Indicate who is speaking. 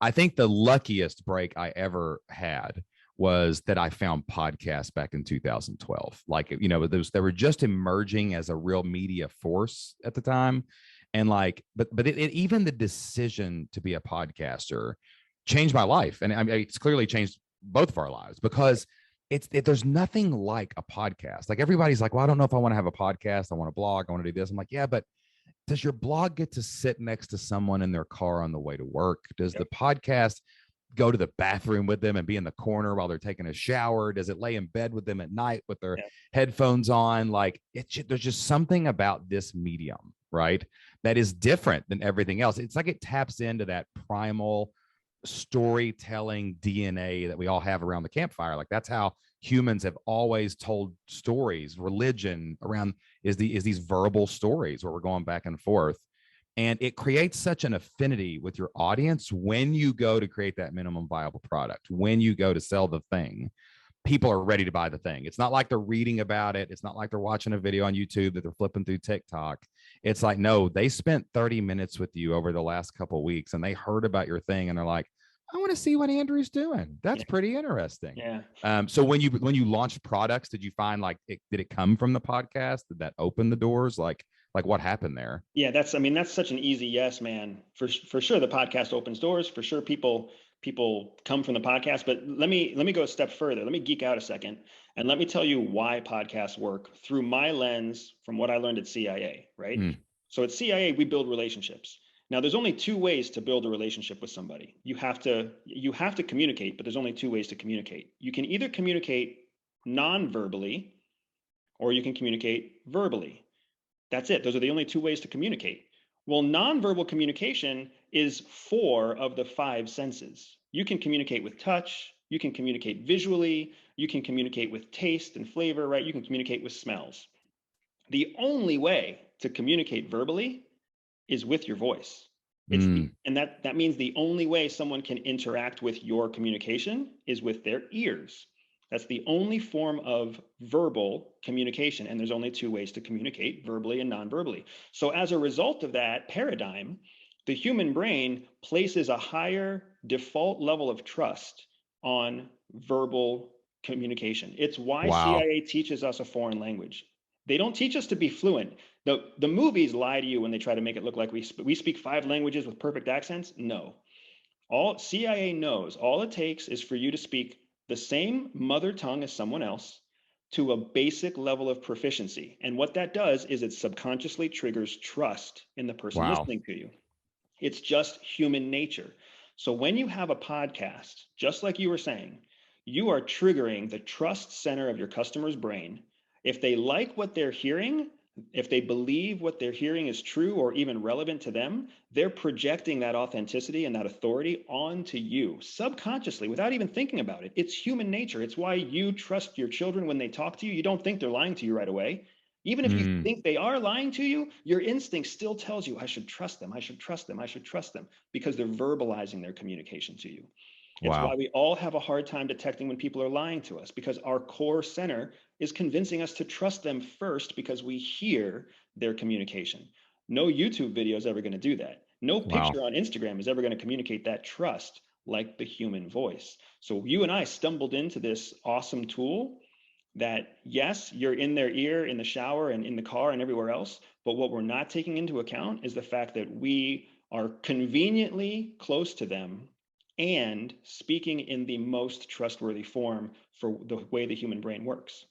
Speaker 1: I think the luckiest break I ever had was that I found podcasts back in 2012. Like, they were just emerging as a real media force at the time. And like, but even the decision to be a podcaster changed my life. And I mean, it's clearly changed both of our lives because there's nothing like a podcast. Like everybody's like, well, I don't know if I want to have a podcast. I want to blog. I want to do this. I'm like, yeah, but does your blog get to sit next to someone in their car on the way to work? Does the podcast go to the bathroom with them and be in the corner while they're taking a shower? Does it lay in bed with them at night with their headphones on? Like there's just something about this medium, right, that is different than everything else. It's like it taps into that primal storytelling DNA that we all have around the campfire. Like that's how humans have always told stories. Religion around is these verbal stories where we're going back and forth. And it creates such an affinity with your audience when you go to create that minimum viable product, when you go to sell the thing. People are ready to buy the thing. It's not like they're reading about it. It's not like they're watching a video on YouTube that they're flipping through TikTok. It's like, no, they spent 30 minutes with you over the last couple of weeks and they heard about your thing and they're like, I want to see what Andrew's doing. That's pretty interesting.
Speaker 2: Yeah.
Speaker 1: So when you launched products, did you find did it come from the podcast? Did that open the doors? Like what happened there?
Speaker 2: Yeah, that's such an easy yes, man. For sure, the podcast opens doors. For sure, people come from the podcast. But let me go a step further. Let me geek out a second, and let me tell you why podcasts work through my lens from what I learned at CIA. Right. So at CIA, we build relationships. Now, there's only two ways to build a relationship with somebody. You have to communicate, but there's only two ways to communicate. You can either communicate non-verbally, or you can communicate verbally. That's it. Those are the only two ways to communicate. Well, nonverbal communication is 4 of the 5 senses. You can communicate with touch, you can communicate visually, you can communicate with taste and flavor, right? You can communicate with smells. The only way to communicate verbally is with your voice. And that means the only way someone can interact with your communication is with their ears. That's the only form of verbal communication. And there's only 2 ways to communicate, verbally and non-verbally. So as a result of that paradigm, the human brain places a higher default level of trust on verbal communication. It's why CIA teaches us a foreign language. They don't teach us to be fluent. The movies lie to you when they try to make it look like we speak 5 languages with perfect accents. No. All CIA knows, all it takes is for you to speak the same mother tongue as someone else to a basic level of proficiency. And what that does is it subconsciously triggers trust in the person listening to you. It's just human nature. So when you have a podcast, just like you were saying, you are triggering the trust center of your customer's brain. If they like what they're hearing, if they believe what they're hearing is true or even relevant to them, they're projecting that authenticity and that authority onto you subconsciously without even thinking about it. It's human nature. It's why you trust your children when they talk to you. You don't think they're lying to you right away. Even if you think they are lying to you, your instinct still tells you, I should trust them. I should trust them. I should trust them, because they're verbalizing their communication to you. It's why we all have a hard time detecting when people are lying to us, because our core center is convincing us to trust them first because we hear their communication. No YouTube video is ever going to do that. No picture on Instagram is ever going to communicate that trust like the human voice. So you and I stumbled into this awesome tool that, yes, you're in their ear in the shower and in the car and everywhere else. But what we're not taking into account is the fact that we are conveniently close to them and speaking in the most trustworthy form for the way the human brain works.